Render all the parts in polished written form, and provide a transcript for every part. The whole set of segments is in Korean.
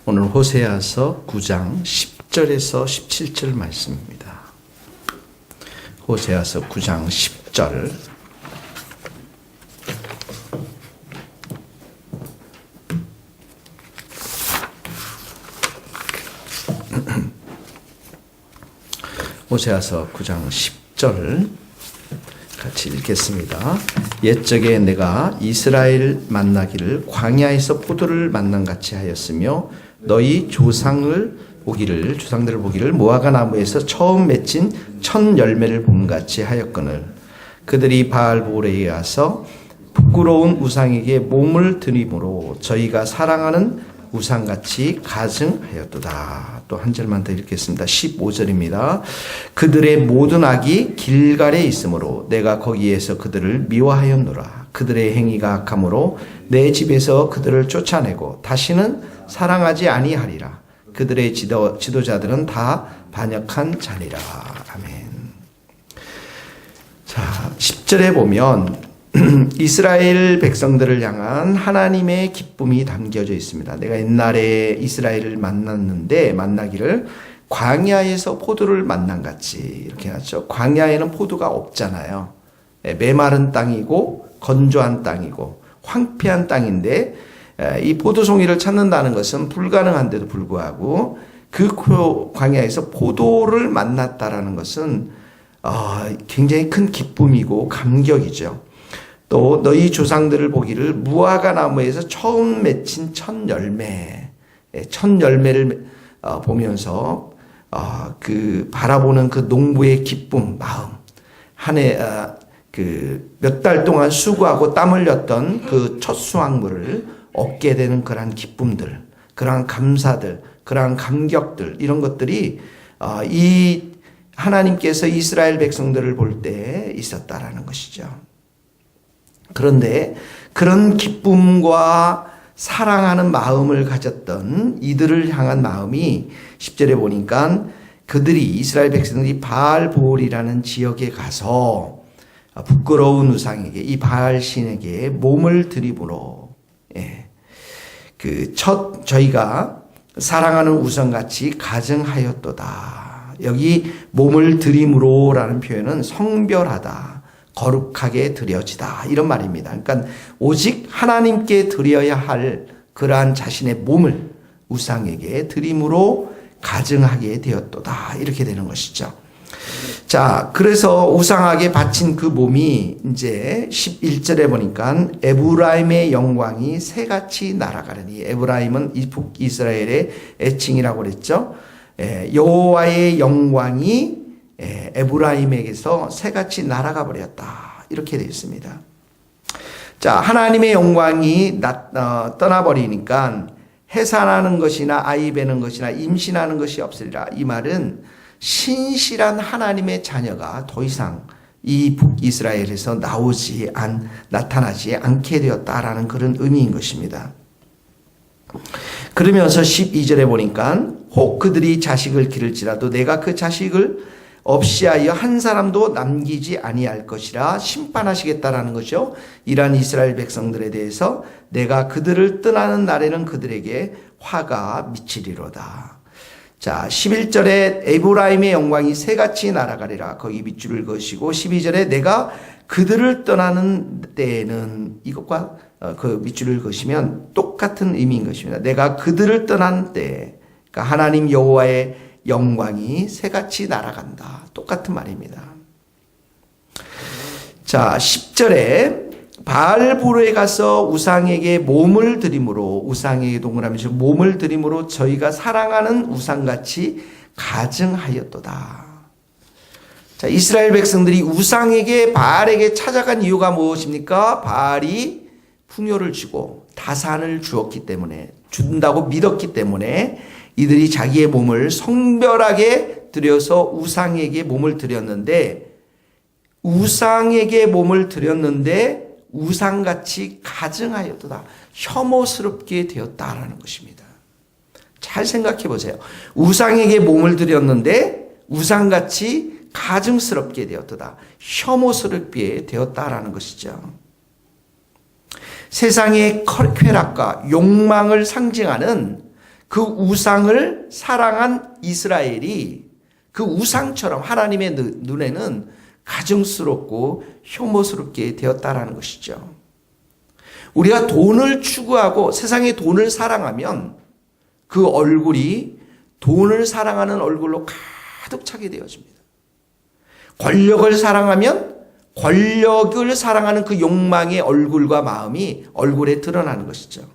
오늘 호세아서 9장 10절에서 17절 말씀입니다. 호세아서 9장 10절. 호세아서 9장 10절 같이 읽겠습니다. 옛적에 내가 이스라엘 만나기를 광야에서 포도를 만난 같이 하였으며 너희 조상들을 보기를 무화과 나무에서 처음 맺힌 첫 열매를 본 같이 하였거늘 그들이 바알보레에 가서 부끄러운 우상에게 몸을 드림으로 저희가 사랑하는 우상같이 가증하였도다. 또 한 절만 더 읽겠습니다. 15절입니다. 그들의 모든 악이 길갈에 있으므로 내가 거기에서 그들을 미워하였노라. 그들의 행위가 악함으로 내 집에서 그들을 쫓아내고 다시는 사랑하지 아니하리라. 그들의 지도자들은 다 반역한 자니라. 아멘. 자, 10절에 보면 이스라엘 백성들을 향한 하나님의 기쁨이 담겨져 있습니다. 내가 옛날에 이스라엘을 만나기를 광야에서 포도를 만난 같이 이렇게 하죠. 광야에는 포도가 없잖아요. 메마른 땅이고 건조한 땅이고 황폐한 땅인데 이 포도송이를 찾는다는 것은 불가능한데도 불구하고 그 광야에서 포도를 만났다라는 것은 굉장히 큰 기쁨이고 감격이죠. 또 너희 조상들을 보기를 무화과 나무에서 처음 맺힌 첫 열매를 보면서 그 바라보는 그 농부의 기쁨 마음, 한 해 그 몇 달 동안 수고하고 땀 흘렸던 그 첫 수확물을 얻게 되는 그러한 기쁨들, 그러한 감사들, 그러한 감격들, 이런 것들이 이 하나님께서 이스라엘 백성들을 볼 때 있었다라는 것이죠. 그런데 그런 기쁨과 사랑하는 마음을 가졌던 이들을 향한 마음이 10절에 보니까 그들이 이스라엘 백성들이 바알보올이라는 지역에 가서 부끄러운 우상에게, 이 바알 신에게 몸을 드림으로 저희가 사랑하는 우상같이 가증하였도다. 여기 몸을 드림으로라는 표현은 성별하다, 거룩하게 드려지다, 이런 말입니다. 그러니까 오직 하나님께 드려야 할 그러한 자신의 몸을 우상에게 드림으로 가증하게 되었도다, 이렇게 되는 것이죠. 자, 그래서 우상에게 바친 그 몸이 이제 11절에 보니까 에브라임의 영광이 새같이 날아가려니, 에브라임은 북이스라엘의 애칭이라고 그랬죠. 여호와의 영광이 에브라임에게서 새같이 날아가 버렸다, 이렇게 되어 있습니다. 자, 하나님의 영광이 떠나버리니까 해산하는 것이나 아이 베는 것이나 임신하는 것이 없으리라. 이 말은 신실한 하나님의 자녀가 더 이상 이 북이스라엘에서 나타나지 않게 되었다라는 그런 의미인 것입니다. 그러면서 12절에 보니까 혹 그들이 자식을 기를지라도 내가 그 자식을 없이 하여 한 사람도 남기지 아니할 것이라 심판하시겠다라는 것이요. 이러한 이스라엘 백성들에 대해서 내가 그들을 떠나는 날에는 그들에게 화가 미치리로다. 자, 11절에 에브라임의 영광이 새같이 날아가리라. 거기 밑줄을 그으시고 12절에 내가 그들을 떠나는 때에는, 이것과 그 밑줄을 그으시면 똑같은 의미인 것입니다. 내가 그들을 떠나는 때, 그러니까 하나님 여호와의 영광이 새같이 날아간다, 똑같은 말입니다. 자, 10절에 바알보로에 가서 우상에게 몸을 드림으로, 우상에게 동그라미로 몸을 드림으로 저희가 사랑하는 우상같이 가증하였도다. 자, 이스라엘 백성들이 우상에게, 바알에게 찾아간 이유가 무엇입니까? 바알이 풍요를 주고 다산을 준다고 믿었기 때문에 이들이 자기의 몸을 성별하게 드려서 우상에게 몸을 드렸는데, 우상같이 가증하였도다, 혐오스럽게 되었다라는 것입니다. 잘 생각해 보세요. 우상에게 몸을 드렸는데 우상같이 가증스럽게 되었도다, 혐오스럽게 되었다라는 것이죠. 세상의 쾌락과 욕망을 상징하는 그 우상을 사랑한 이스라엘이 그 우상처럼 하나님의 눈에는 가증스럽고 혐오스럽게 되었다라는 것이죠. 우리가 돈을 추구하고 세상의 돈을 사랑하면 그 얼굴이 돈을 사랑하는 얼굴로 가득 차게 되어집니다. 권력을 사랑하면 권력을 사랑하는 그 욕망의 얼굴과 마음이 얼굴에 드러나는 것이죠.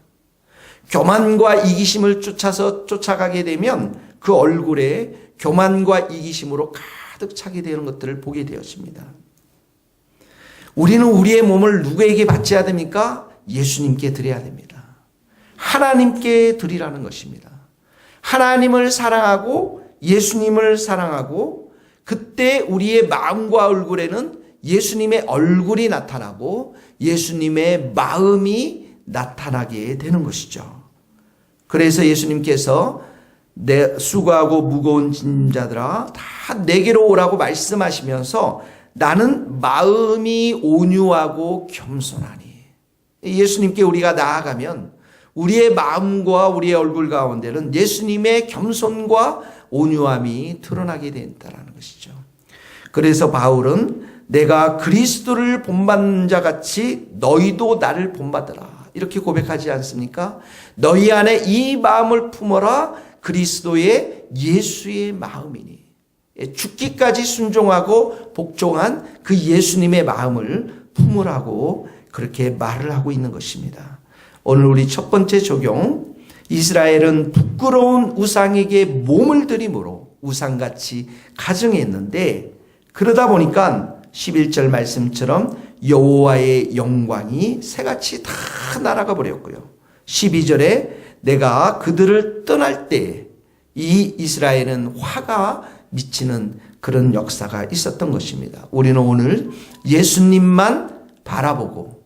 교만과 이기심을 쫓아가게 되면 그 얼굴에 교만과 이기심으로 가득 차게 되는 것들을 보게 되었습니다. 우리는 우리의 몸을 누구에게 바쳐야 됩니까? 예수님께 드려야 됩니다. 하나님께 드리라는 것입니다. 하나님을 사랑하고 예수님을 사랑하고 그때 우리의 마음과 얼굴에는 예수님의 얼굴이 나타나고 예수님의 마음이 나타나게 되는 것이죠. 그래서 예수님께서 내 수고하고 무거운 짐자들아 다 내게로 오라고 말씀하시면서 나는 마음이 온유하고 겸손하니, 예수님께 우리가 나아가면 우리의 마음과 우리의 얼굴 가운데는 예수님의 겸손과 온유함이 드러나게 된다는 것이죠. 그래서 바울은 내가 그리스도를 본받는 자 같이 너희도 나를 본받으라 이렇게 고백하지 않습니까? 너희 안에 이 마음을 품어라. 그리스도의 예수의 마음이니. 죽기까지 순종하고 복종한 그 예수님의 마음을 품으라고 그렇게 말을 하고 있는 것입니다. 오늘 우리 첫 번째 적용, 이스라엘은 부끄러운 우상에게 몸을 들임으로 우상같이 가증했는데 그러다 보니까 11절 말씀처럼 여호와의 영광이 새같이 다 날아가 버렸고요. 12절에 내가 그들을 떠날 때 이 이스라엘은 화가 미치는 그런 역사가 있었던 것입니다. 우리는 오늘 예수님만 바라보고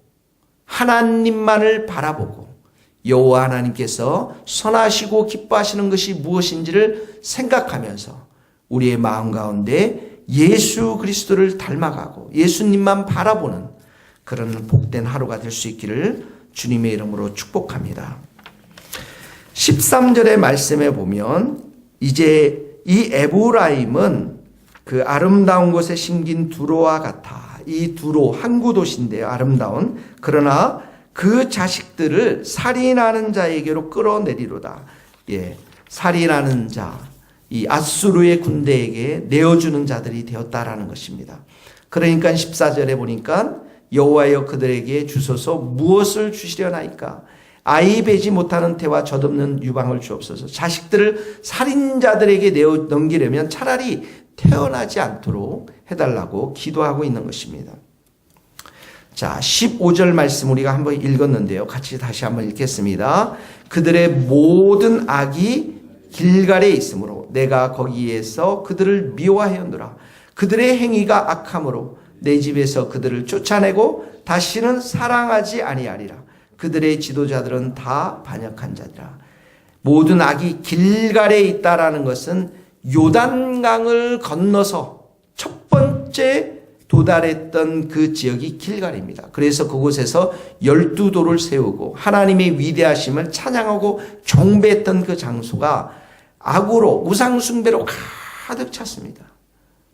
하나님만을 바라보고 여호와 하나님께서 선하시고 기뻐하시는 것이 무엇인지를 생각하면서 우리의 마음 가운데 예수 그리스도를 닮아가고 예수님만 바라보는 그런 복된 하루가 될 수 있기를 주님의 이름으로 축복합니다. 13절의 말씀에 보면 이제 이 에브라임은 그 아름다운 곳에 심긴 두로와 같아. 이 두로 항구 도시인데요. 아름다운. 그러나 그 자식들을 살인하는 자에게로 끌어내리로다. 예, 살인하는 자, 이 아수르의 군대에게 내어주는 자들이 되었다라는 것입니다. 그러니까 14절에 보니까 여호와여 그들에게 주소서 무엇을 주시려나이까? 아이 베지 못하는 태와 젖없는 유방을 주옵소서. 자식들을 살인자들에게 넘기려면 차라리 태어나지 않도록 해달라고 기도하고 있는 것입니다. 자, 15절 말씀 우리가 한번 읽었는데요. 같이 다시 한번 읽겠습니다. 그들의 모든 악이 길갈에 있으므로 내가 거기에서 그들을 미워하였노라. 그들의 행위가 악함으로 내 집에서 그들을 쫓아내고 다시는 사랑하지 아니하리라. 그들의 지도자들은 다 반역한 자들아. 모든 악이 길갈에 있다라는 것은 요단강을 건너서 첫 번째 도달했던 그 지역이 길갈입니다. 그래서 그곳에서 12도를 세우고 하나님의 위대하심을 찬양하고 경배했던 그 장소가 악으로 우상 숭배로 가득 찼습니다.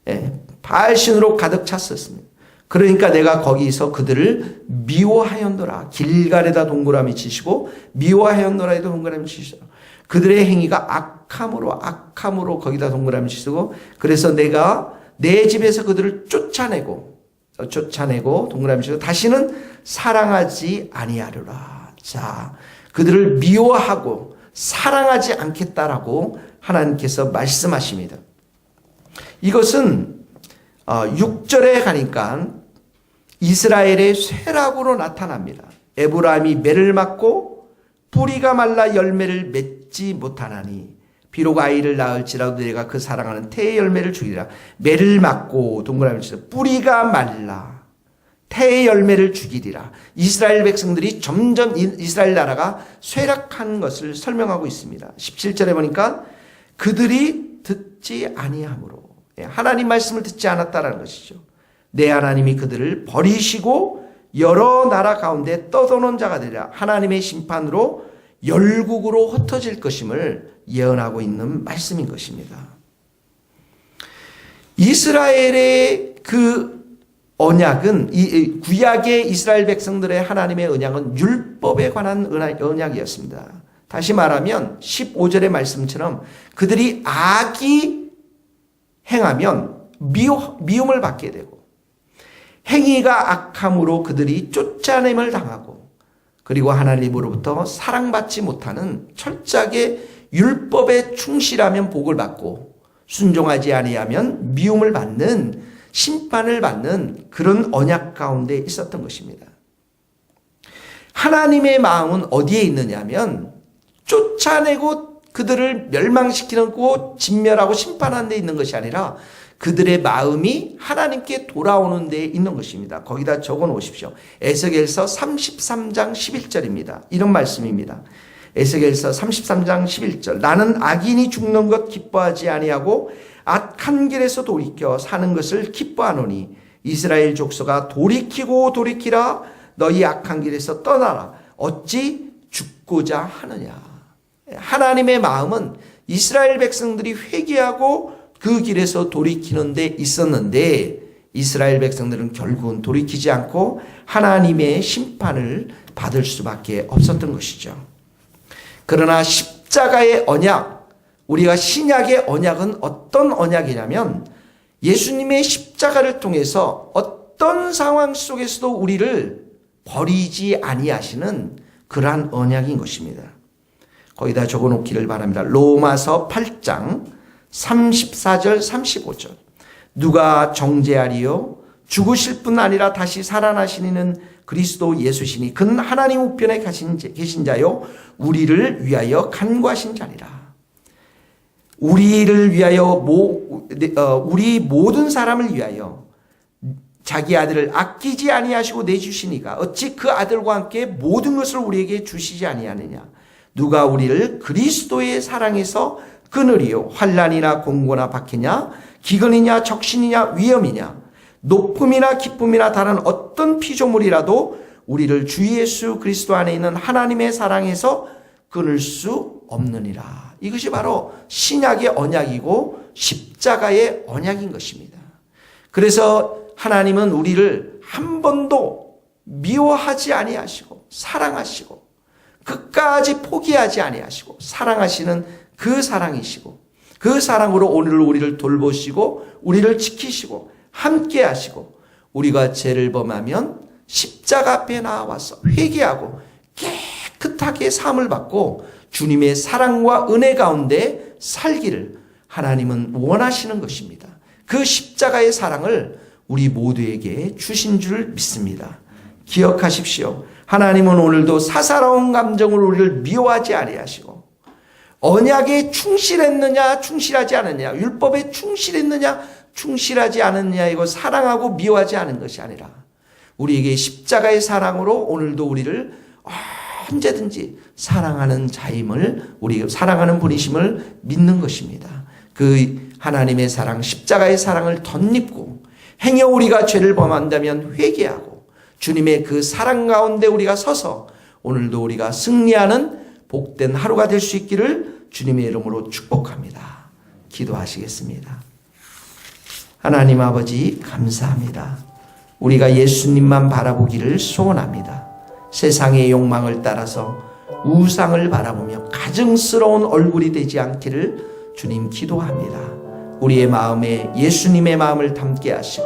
예, 바알신으로 가득 찼었습니다. 그러니까 내가 거기서 그들을 미워하였노라. 길갈에다 동그라미 치시고 미워하였노라에도 동그라미 치시고 그들의 행위가 악함으로 거기다 동그라미 치시고 그래서 내가 내 집에서 그들을 쫓아내고 동그라미 치시고 다시는 사랑하지 아니하리라. 자, 그들을 미워하고 사랑하지 않겠다라고 하나님께서 말씀하십니다. 이것은 6절에 가니까 이스라엘의 쇠락으로 나타납니다. 에브라임이 매를 맞고 뿌리가 말라 열매를 맺지 못하나니 비록 아이를 낳을지라도 내가 그 사랑하는 태의 열매를 주리라. 매를 맞고 동그라미 치서 뿌리가 말라 태의 열매를 주기리라. 이스라엘 백성들이 점점 이스라엘 나라가 쇠락한 것을 설명하고 있습니다. 17절에 보니까 그들이 듣지 아니하므로 하나님 말씀을 듣지 않았다라는 것이죠. 내 하나님이 그들을 버리시고 여러 나라 가운데 떠도는 자가 되리라. 하나님의 심판으로 열국으로 흩어질 것임을 예언하고 있는 말씀인 것입니다. 이스라엘의 그 언약은, 이 구약의 이스라엘 백성들의 하나님의 언약은 율법에 관한 언약이었습니다. 다시 말하면 15절의 말씀처럼 그들이 악이 행하면 미움을 받게 되고, 행위가 악함으로 그들이 쫓아냄을 당하고, 그리고 하나님으로부터 사랑받지 못하는, 철저하게 율법에 충실하면 복을 받고 순종하지 아니하면 미움을 받는, 심판을 받는 그런 언약 가운데 있었던 것입니다. 하나님의 마음은 어디에 있느냐면 쫓아내고 그들을 멸망시키고 진멸하고 심판하는 데 있는 것이 아니라 그들의 마음이 하나님께 돌아오는 데 있는 것입니다. 거기다 적어 놓으십시오. 에스겔서 33장 11절입니다. 이런 말씀입니다. 에스겔서 33장 11절. 나는 악인이 죽는 것 기뻐하지 아니하고 악한 길에서 돌이켜 사는 것을 기뻐하노니 이스라엘 족속아 돌이키고 돌이키라. 너희 악한 길에서 떠나라. 어찌 죽고자 하느냐. 하나님의 마음은 이스라엘 백성들이 회개하고 그 길에서 돌이키는 데 있었는데, 이스라엘 백성들은 결국은 돌이키지 않고 하나님의 심판을 받을 수밖에 없었던 것이죠. 그러나 십자가의 언약, 우리가 신약의 언약은 어떤 언약이냐면 예수님의 십자가를 통해서 어떤 상황 속에서도 우리를 버리지 아니하시는 그러한 언약인 것입니다. 거기다 적어놓기를 바랍니다. 로마서 8장 34절 35절. 누가 정죄하리요? 죽으실 뿐 아니라 다시 살아나시는 그리스도 예수시니 그는 하나님 우편에 계신 자요 우리를 위하여 간구하신 자니라. 우리를 위하여 우리 모든 사람을 위하여 자기 아들을 아끼지 아니하시고 내주시니까 어찌 그 아들과 함께 모든 것을 우리에게 주시지 아니하느냐. 누가 우리를 그리스도의 사랑에서 끊으리요? 환난이나 공고나 박해냐 기근이냐 적신이냐 위험이냐 높음이나 기쁨이나 다른 어떤 피조물이라도 우리를 주 예수 그리스도 안에 있는 하나님의 사랑에서 끊을 수 없느니라. 이것이 바로 신약의 언약이고 십자가의 언약인 것입니다. 그래서 하나님은 우리를 한 번도 미워하지 아니하시고 사랑하시고 끝까지 포기하지 아니하시고 사랑하시는 그 사랑이시고, 그 사랑으로 오늘 우리를 돌보시고 우리를 지키시고 함께 하시고, 우리가 죄를 범하면 십자가 앞에 나와서 회개하고 깨끗하게 사함을 받고 주님의 사랑과 은혜 가운데 살기를 하나님은 원하시는 것입니다. 그 십자가의 사랑을 우리 모두에게 주신 줄 믿습니다. 기억하십시오. 하나님은 오늘도 사사로운 감정으로 우리를 미워하지 아니하시고, 언약에 충실했느냐 충실하지 않았느냐, 율법에 충실했느냐 충실하지 않았느냐, 이거 사랑하고 미워하지 않은 것이 아니라 우리에게 십자가의 사랑으로 오늘도 우리를 언제든지 사랑하는 자임을, 우리 사랑하는 분이심을 믿는 것입니다. 그 하나님의 사랑, 십자가의 사랑을 덧입고 행여 우리가 죄를 범한다면 회개하고 주님의 그 사랑 가운데 우리가 서서 오늘도 우리가 승리하는 복된 하루가 될 수 있기를 주님의 이름으로 축복합니다. 기도하시겠습니다. 하나님 아버지 감사합니다. 우리가 예수님만 바라보기를 소원합니다. 세상의 욕망을 따라서 우상을 바라보며 가증스러운 얼굴이 되지 않기를 주님 기도합니다. 우리의 마음에 예수님의 마음을 담게 하시고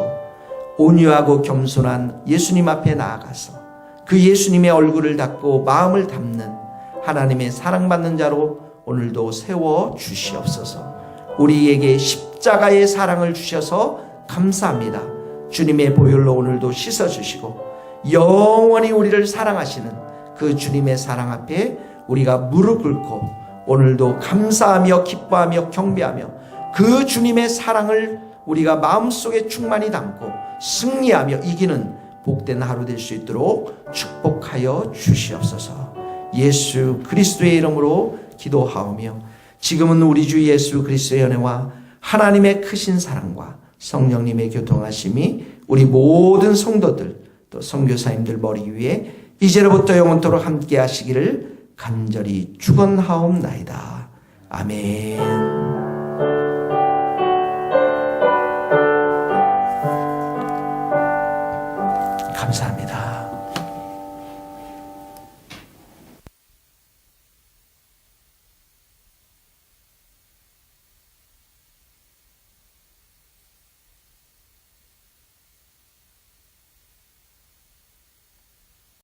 온유하고 겸손한 예수님 앞에 나아가서 그 예수님의 얼굴을 닦고 마음을 담는 하나님의 사랑받는 자로 오늘도 세워 주시옵소서. 우리에게 십자가의 사랑을 주셔서 감사합니다. 주님의 보혈로 오늘도 씻어주시고 영원히 우리를 사랑하시는 그 주님의 사랑 앞에 우리가 무릎 꿇고 오늘도 감사하며 기뻐하며 경배하며 그 주님의 사랑을 우리가 마음속에 충만히 담고 승리하며 이기는 복된 하루 될 수 있도록 축복하여 주시옵소서. 예수 그리스도의 이름으로 기도하오며 지금은 우리 주 예수 그리스도의 은혜와 하나님의 크신 사랑과 성령님의 교통하심이 우리 모든 성도들 또 선교사님들 머리 위에 이제로부터 영원토록 함께 하시기를 간절히 축원하옵나이다. 아멘.